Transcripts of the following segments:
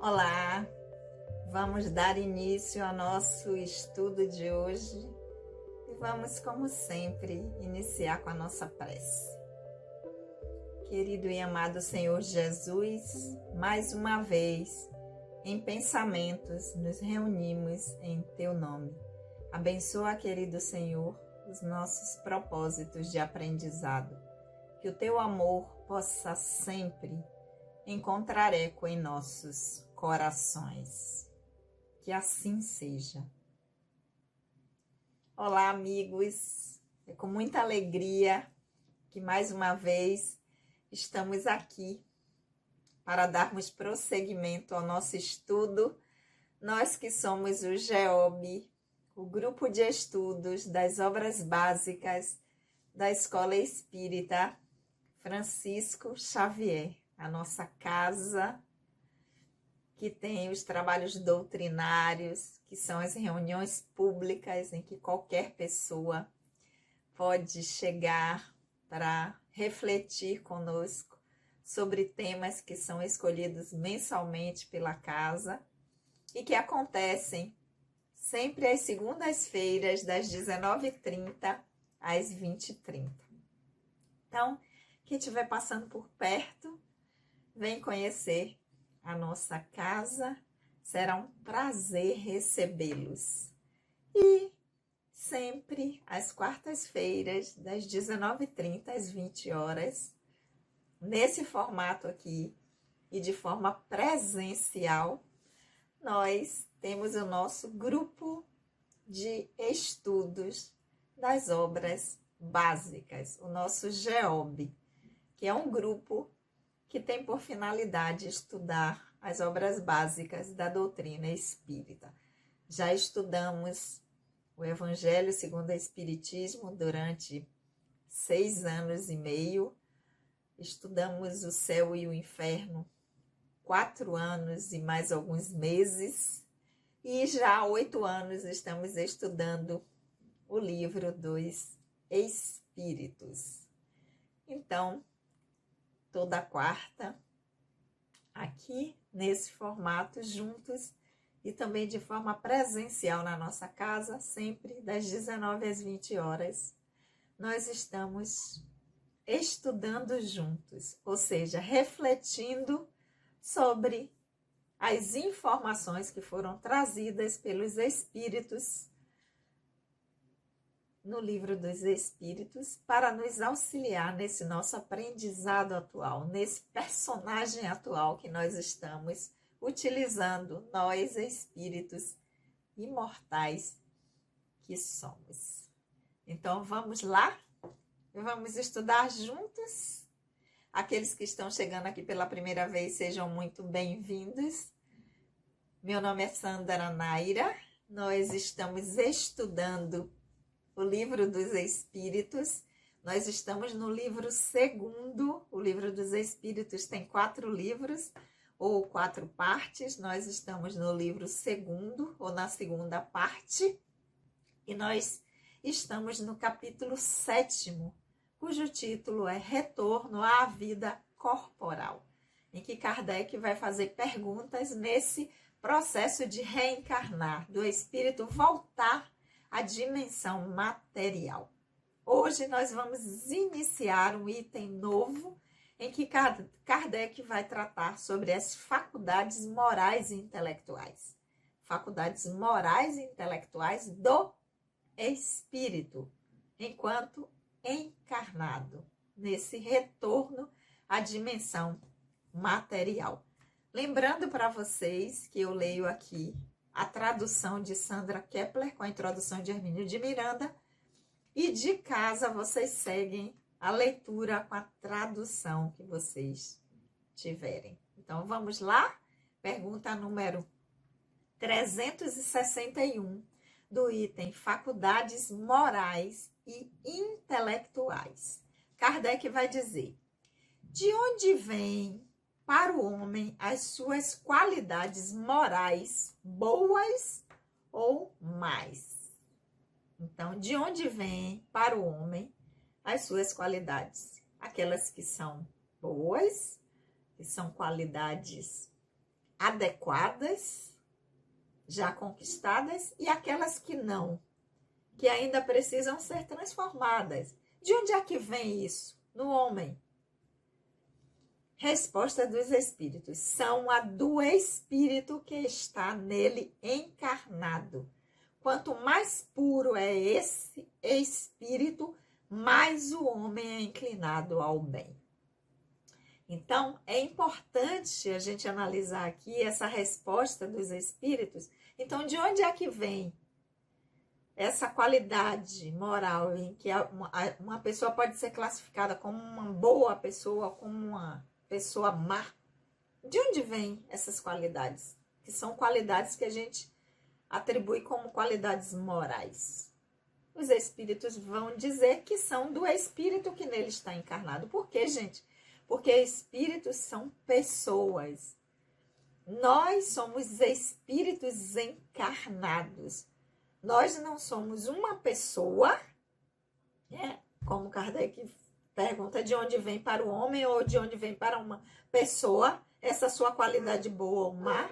Olá, vamos dar início ao nosso estudo de hoje e vamos, como sempre, iniciar com a nossa prece. Querido e amado Senhor Jesus, mais uma vez, em pensamentos, nos reunimos em Teu nome. Abençoa, querido Senhor, os nossos propósitos de aprendizado, que o Teu amor possa sempre encontrar eco em nossos corações. Que assim seja. Olá, amigos. É com muita alegria que mais uma vez estamos aqui para darmos prosseguimento ao nosso estudo. Nós que somos o GEOB, o Grupo de Estudos das Obras Básicas da Escola Espírita Francisco Xavier, a nossa casa que tem os trabalhos doutrinários, que são as reuniões públicas em que qualquer pessoa pode chegar para refletir conosco sobre temas que são escolhidos mensalmente pela casa e que acontecem sempre às segundas-feiras, das 19h30 às 20h30. Então, quem estiver passando por perto, vem conhecer a nossa casa, será um prazer recebê-los. E sempre às quartas-feiras, das 19h30 às 20h, nesse formato aqui e de forma presencial, nós temos o nosso grupo de estudos das obras básicas, o nosso GEOB, que é um grupo que tem por finalidade estudar as obras básicas da doutrina espírita. Já estudamos o Evangelho segundo o Espiritismo durante 6 anos e meio, estudamos o céu e o inferno 4 anos e mais alguns meses, e já há 8 anos estamos estudando o livro dos Espíritos. Então, toda quarta, aqui nesse formato, juntos e também de forma presencial na nossa casa, sempre das 19h às 20h, nós estamos estudando juntos, ou seja, refletindo sobre as informações que foram trazidas pelos Espíritos no livro dos Espíritos, para nos auxiliar nesse nosso aprendizado atual, nesse personagem atual que nós estamos utilizando, nós, espíritos imortais que somos. Então, vamos lá? Vamos estudar juntos? Aqueles que estão chegando aqui pela primeira vez, sejam muito bem-vindos. Meu nome é Sandra Naira, nós estamos estudando o livro dos Espíritos. Nós estamos no livro segundo. O livro dos Espíritos tem 4 livros, ou 4 partes. Nós estamos no livro segundo, ou na segunda parte. E nós estamos no capítulo 7º, cujo título é Retorno à Vida Corporal, em que Kardec vai fazer perguntas nesse processo de reencarnar, do espírito voltar a dimensão material. Hoje nós vamos iniciar um item novo em que Kardec vai tratar sobre as faculdades morais e intelectuais. Faculdades morais e intelectuais do espírito, enquanto encarnado, nesse retorno à dimensão material. Lembrando para vocês que eu leio aqui a tradução de Sandra Kepler, com a introdução de Hermínio de Miranda, e de casa vocês seguem a leitura com a tradução que vocês tiverem. Então, vamos lá? Pergunta número 361, do item Faculdades Morais e Intelectuais. Kardec vai dizer: de onde vem para o homem as suas qualidades morais boas ou mais? Então, de onde vem para o homem as suas qualidades? Aquelas que são boas, que são qualidades adequadas, já conquistadas, e aquelas que não, que ainda precisam ser transformadas. De onde é que vem isso? No homem. Resposta dos espíritos. São a do espírito que está nele encarnado. Quanto mais puro é esse espírito, mais o homem é inclinado ao bem. Então, é importante a gente analisar aqui essa resposta dos espíritos. Então, de onde é que vem essa qualidade moral em que uma pessoa pode ser classificada como uma boa pessoa, como uma pessoa má? De onde vêm essas qualidades? Que são qualidades que a gente atribui como qualidades morais. Os espíritos vão dizer que são do espírito que nele está encarnado. Por quê, gente? Porque espíritos são pessoas. Nós somos espíritos encarnados. Nós não somos uma pessoa, né? Como Kardec pergunta, de onde vem para o homem ou de onde vem para uma pessoa essa sua qualidade boa ou má.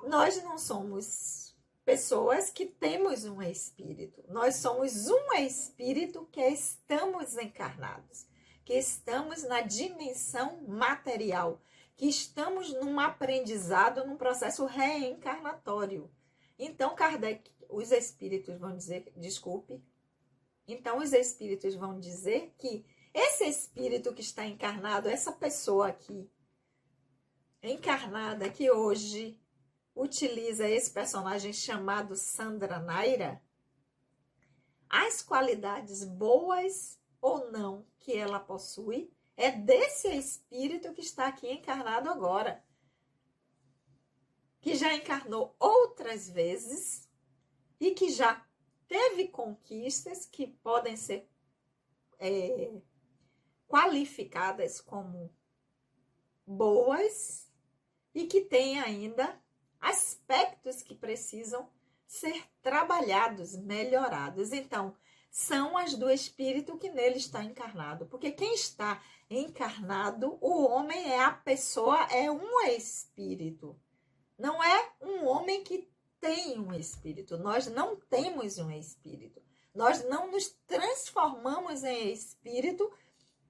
Nós não somos pessoas que temos um espírito. Nós somos um espírito que estamos encarnados, que estamos na dimensão material, que estamos num aprendizado, num processo reencarnatório. Então, Kardec, os espíritos vão dizer, então os espíritos vão dizer que esse espírito que está encarnado, essa pessoa aqui, encarnada, que hoje utiliza esse personagem chamado Sandra Naira, as qualidades boas ou não que ela possui é desse espírito que está aqui encarnado agora, que já encarnou outras vezes e que já teve conquistas que podem ser qualificadas como boas e que tem ainda aspectos que precisam ser trabalhados, melhorados. Então, são as do espírito que nele está encarnado. Porque quem está encarnado, o homem é a pessoa, é um espírito. Não é um homem que tem um espírito. Nós não temos um espírito. Nós não nos transformamos em espírito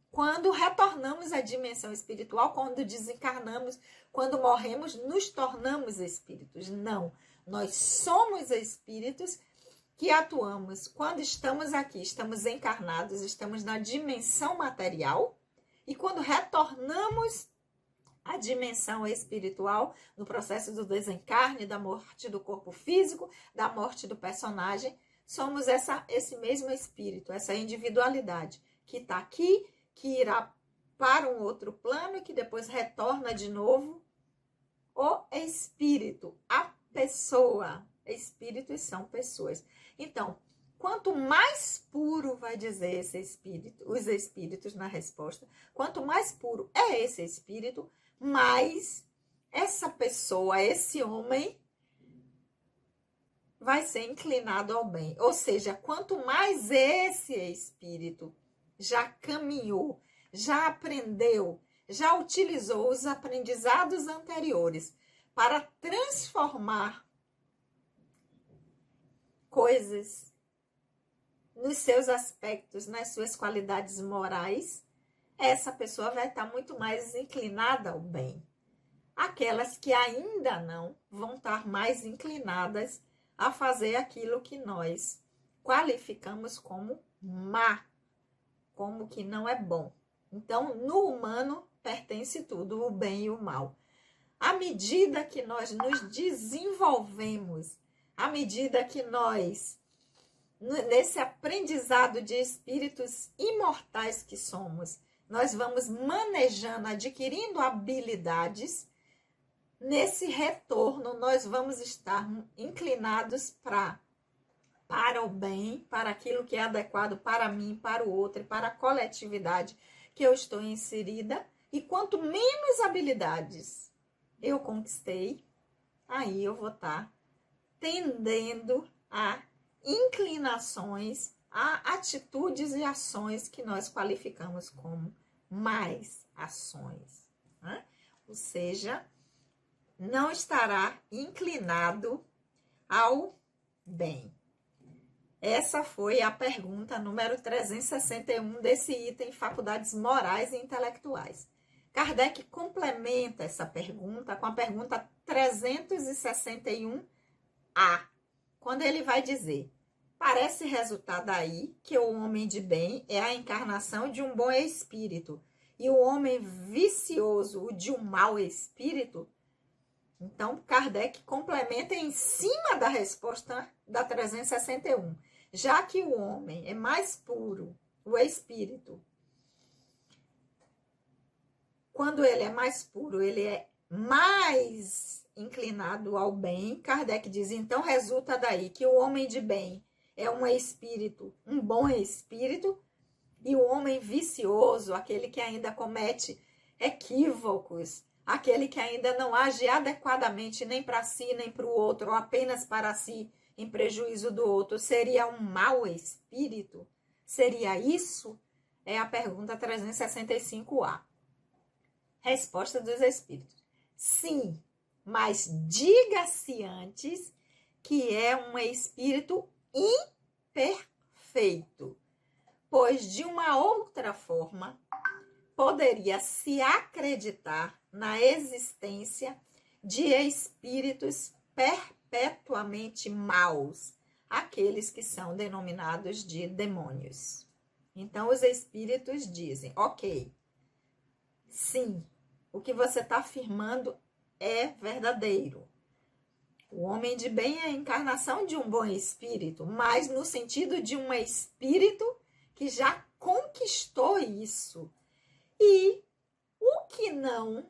quando retornamos à dimensão espiritual, quando desencarnamos, quando morremos, nos tornamos espíritos. Não. Nós somos espíritos que atuamos quando estamos aqui, estamos encarnados, estamos na dimensão material, e quando retornamos à dimensão espiritual, no processo do desencarne, da morte do corpo físico, da morte do personagem, somos esse mesmo espírito, essa individualidade que está aqui, que irá para um outro plano e que depois retorna de novo. O espírito, a pessoa. Espíritos são pessoas. Então, quanto mais puro, vai dizer esse espírito, os espíritos na resposta, quanto mais puro é esse espírito, mais essa pessoa, esse homem, vai ser inclinado ao bem. Ou seja, quanto mais esse espírito já caminhou, já aprendeu, já utilizou os aprendizados anteriores para transformar coisas nos seus aspectos, nas suas qualidades morais, essa pessoa vai estar muito mais inclinada ao bem. Aquelas que ainda não vão estar mais inclinadas a fazer aquilo que nós qualificamos como má, como que não é bom. Então, no humano pertence tudo, o bem e o mal. À medida que nós nos desenvolvemos, à medida que nós, nesse aprendizado de espíritos imortais que somos, nós vamos manejando, adquirindo habilidades, nesse retorno nós vamos estar inclinados para o bem, para aquilo que é adequado para mim, para o outro e para a coletividade que eu estou inserida. E quanto menos habilidades eu conquistei, aí eu vou estar tendendo a inclinações, a atitudes e ações que nós qualificamos como mais ações, né? ou seja, não estará inclinado ao bem. Essa foi a pergunta número 361 desse item, faculdades morais e intelectuais. Kardec complementa essa pergunta com a pergunta 361A, quando ele vai dizer: parece resultar daí que o homem de bem é a encarnação de um bom espírito e o homem vicioso, o de um mau espírito. Então, Kardec complementa em cima da resposta da 361. Já que o homem é mais puro, o espírito, quando ele é mais puro, ele é mais inclinado ao bem, Kardec diz, então resulta daí que o homem de bem é um espírito, um bom espírito, e o homem vicioso, aquele que ainda comete equívocos, aquele que ainda não age adequadamente nem para si, nem para o outro, ou apenas para si, em prejuízo do outro, seria um mau espírito? Seria isso? É a pergunta 365A. Resposta dos espíritos: sim, mas diga-se antes que é um espírito imperfeito, pois de uma outra forma poderia se acreditar na existência de espíritos perpetuamente maus, aqueles que são denominados de demônios. Então, os espíritos dizem, ok, sim, o que você está afirmando é verdadeiro. O homem de bem é a encarnação de um bom espírito, mas no sentido de um espírito que já conquistou isso. E o que não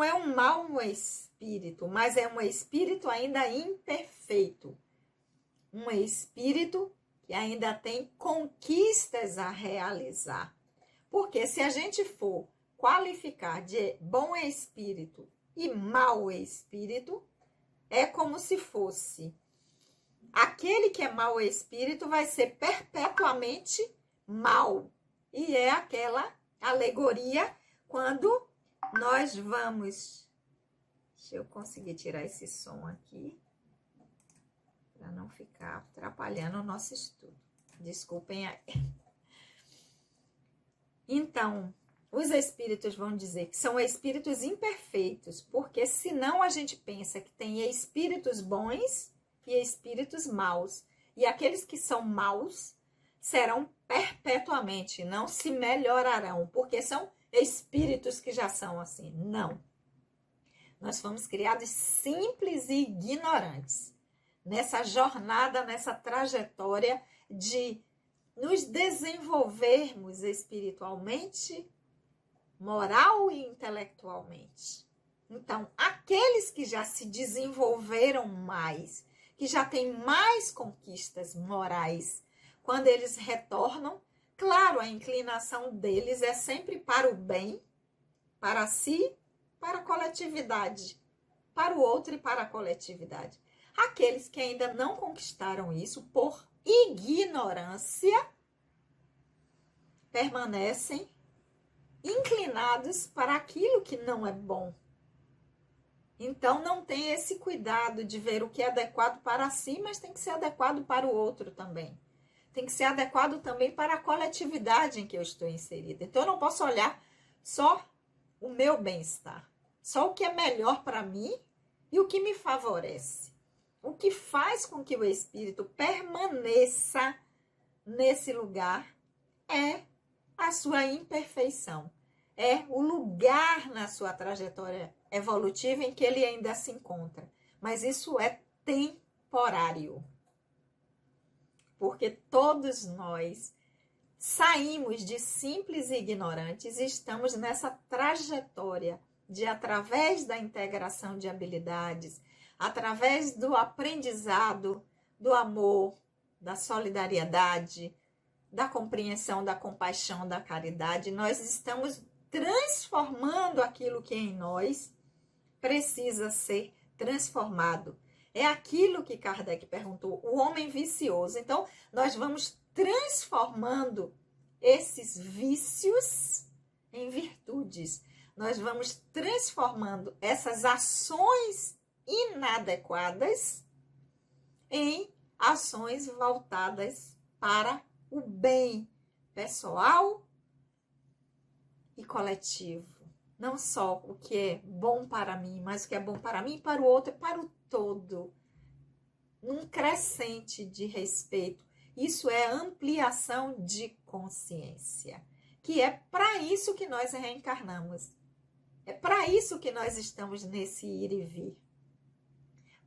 é um mau espírito, mas é um espírito ainda imperfeito. Um espírito que ainda tem conquistas a realizar. Porque se a gente for qualificar de bom espírito e mau espírito, é como se fosse aquele que é mau espírito vai ser perpetuamente mau. E é aquela alegoria quando nós vamos... Deixa eu conseguir tirar esse som aqui para não ficar atrapalhando o nosso estudo. Desculpem aí. Então, os espíritos vão dizer que são espíritos imperfeitos, porque senão a gente pensa que tem espíritos bons e espíritos maus. E aqueles que são maus serão perpetuamente, não se melhorarão, porque são espíritos que já são assim. Não. Nós fomos criados simples e ignorantes nessa jornada, nessa trajetória de nos desenvolvermos espiritualmente, moral e intelectualmente. Então, aqueles que já se desenvolveram mais, que já têm mais conquistas morais, quando eles retornam, claro, a inclinação deles é sempre para o bem, para si, para a coletividade, para o outro e para a coletividade. Aqueles que ainda não conquistaram isso por ignorância permanecem inclinados para aquilo que não é bom. Então, não tem esse cuidado de ver o que é adequado para si, mas tem que ser adequado para o outro também. Tem que ser adequado também para a coletividade em que eu estou inserida. Então, eu não posso olhar só o meu bem-estar, só o que é melhor para mim e o que me favorece. O que faz com que o espírito permaneça nesse lugar é a sua imperfeição. É o lugar na sua trajetória evolutiva em que ele ainda se encontra. Mas isso é temporário. Porque todos nós saímos de simples e ignorantes e estamos nessa trajetória de, através da integração de habilidades, através do aprendizado, do amor, da solidariedade, da compreensão, da compaixão, da caridade, nós estamos transformando aquilo que em nós precisa ser transformado. É aquilo que Kardec perguntou, o homem vicioso. Então, nós vamos transformando esses vícios em virtudes. nós vamos transformando essas ações inadequadas em ações voltadas para o bem pessoal e coletivo. Não só o que é bom para mim, mas o que é bom para mim, para o outro e para o todo. Num crescente de respeito. Isso é ampliação de consciência. Que é para isso que nós reencarnamos. É para isso que nós estamos nesse ir e vir.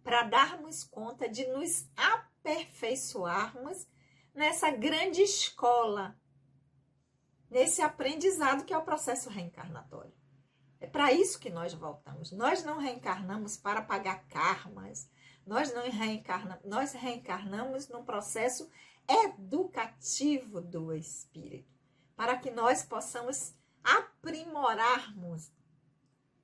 Para darmos conta de nos aperfeiçoarmos nessa grande escola, nesse aprendizado que é o processo reencarnatório. É para isso que nós voltamos. Nós não reencarnamos para pagar karmas. Nós reencarnamos num processo educativo do espírito, para que nós possamos aprimorarmos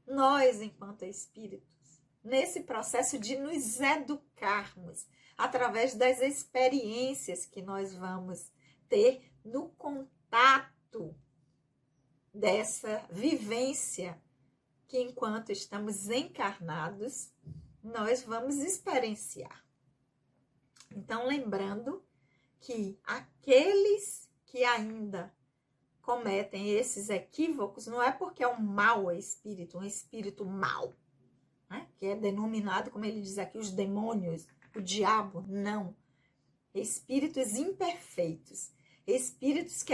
nós, enquanto espíritos, nesse processo de nos educarmos através das experiências que nós vamos ter no contato dessa vivência que, enquanto estamos encarnados, nós vamos experienciar. Então, lembrando que aqueles que ainda cometem esses equívocos, não é porque é um mau espírito, um espírito mau, né? Que é denominado, como ele diz aqui, os demônios, o diabo, não. Espíritos imperfeitos, espíritos que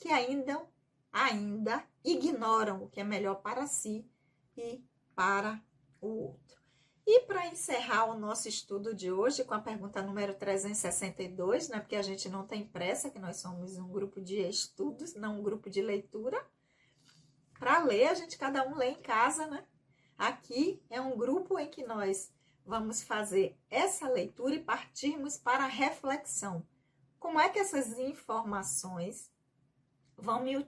ainda ignoram o que é melhor para si e para o outro. E para encerrar o nosso estudo de hoje com a pergunta número 362, né? Porque a gente não tem pressa, que nós somos um grupo de estudos, não um grupo de leitura. Para ler, cada um lê em casa, né? Aqui é um grupo em que nós vamos fazer essa leitura e partirmos para a reflexão. Como é que essas informações vão me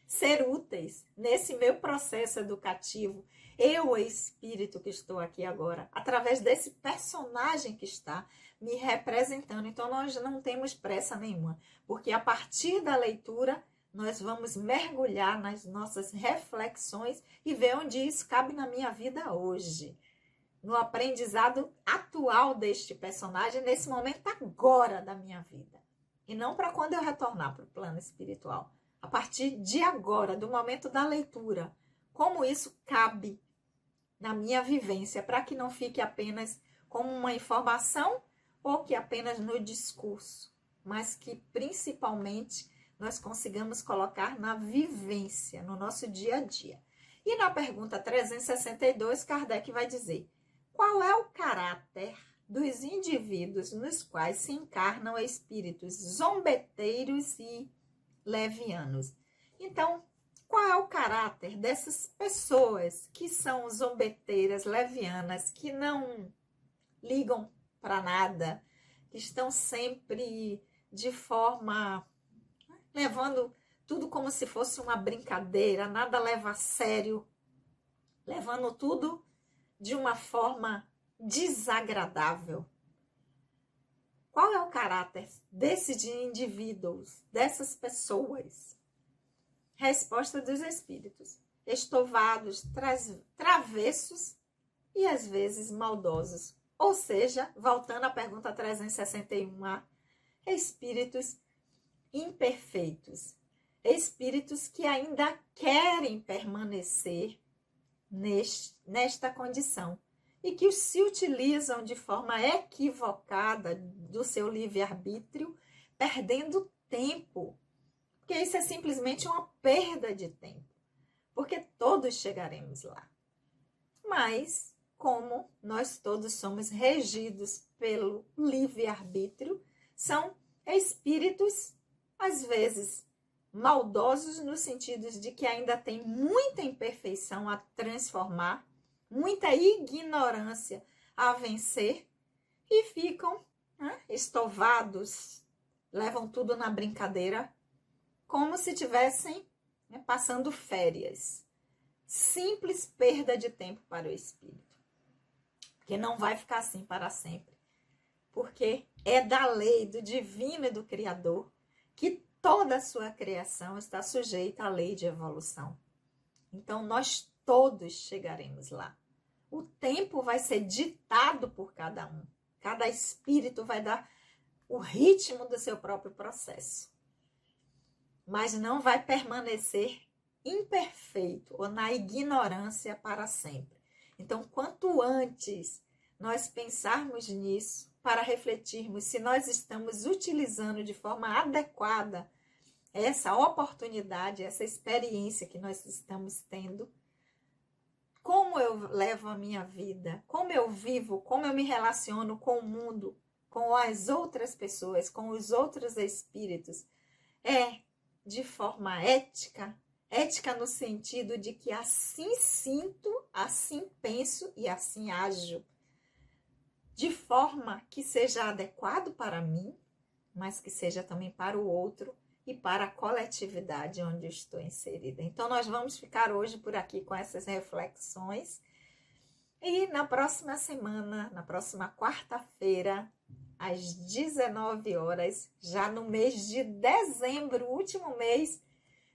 ser úteis nesse meu processo educativo? Eu, o espírito que estou aqui agora, através desse personagem que está me representando. Então, nós não temos pressa nenhuma, porque a partir da leitura, nós vamos mergulhar nas nossas reflexões e ver onde isso cabe na minha vida hoje. No aprendizado atual deste personagem, nesse momento agora da minha vida. E não para quando eu retornar para o plano espiritual. A partir de agora, do momento da leitura. Como isso cabe na minha vivência, para que não fique apenas como uma informação ou que apenas no discurso, mas que principalmente nós consigamos colocar na vivência, no nosso dia a dia. E na pergunta 362, Kardec vai dizer: qual é o caráter dos indivíduos nos quais se encarnam espíritos zombeteiros e levianos? Então, qual é o caráter dessas pessoas que são zombeteiras, levianas, que não ligam para nada, que estão sempre de forma, levando tudo como se fosse uma brincadeira, nada leva a sério, levando tudo de uma forma desagradável? Qual é o caráter desses indivíduos, dessas pessoas? Resposta dos espíritos: estovados, travessos e às vezes maldosos. Ou seja, voltando à pergunta 361A, espíritos imperfeitos, espíritos que ainda querem permanecer nesta condição e que se utilizam de forma equivocada do seu livre-arbítrio, perdendo tempo. Porque isso é simplesmente uma perda de tempo, porque todos chegaremos lá. Mas, como nós todos somos regidos pelo livre-arbítrio, são espíritos, às vezes, maldosos no sentido de que ainda tem muita imperfeição a transformar, muita ignorância a vencer e ficam estovados, levam tudo na brincadeira, como se tivessem passando férias. Simples perda de tempo para o espírito. Que não vai ficar assim para sempre. Porque é da lei do divino e do Criador que toda a sua criação está sujeita à lei de evolução. Então, nós todos chegaremos lá. O tempo vai ser ditado por cada um. Cada espírito vai dar o ritmo do seu próprio processo. Mas não vai permanecer imperfeito ou na ignorância para sempre. Então, quanto antes nós pensarmos nisso, para refletirmos se nós estamos utilizando de forma adequada essa oportunidade, essa experiência que nós estamos tendo, como eu levo a minha vida, como eu vivo, como eu me relaciono com o mundo, com as outras pessoas, com os outros espíritos, de forma ética, ética no sentido de que assim sinto, assim penso e assim ajo, de forma que seja adequado para mim, mas que seja também para o outro e para a coletividade onde eu estou inserida. Então, nós vamos ficar hoje por aqui com essas reflexões. E na próxima semana, na próxima quarta-feira, às 19 horas, já no mês de dezembro, último mês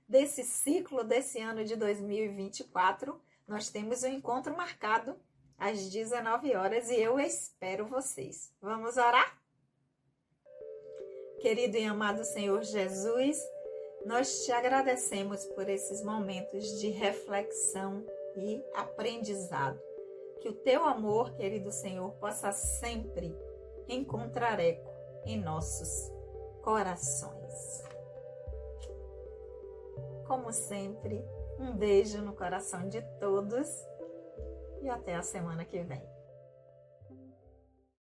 desse ciclo, desse ano de 2024, nós temos um encontro marcado às 19 horas e eu espero vocês. Vamos orar? Querido e amado Senhor Jesus, nós te agradecemos por esses momentos de reflexão e aprendizado. Que o teu amor, querido Senhor, possa sempre encontrar eco em nossos corações. Como sempre, um beijo no coração de todos e até a semana que vem.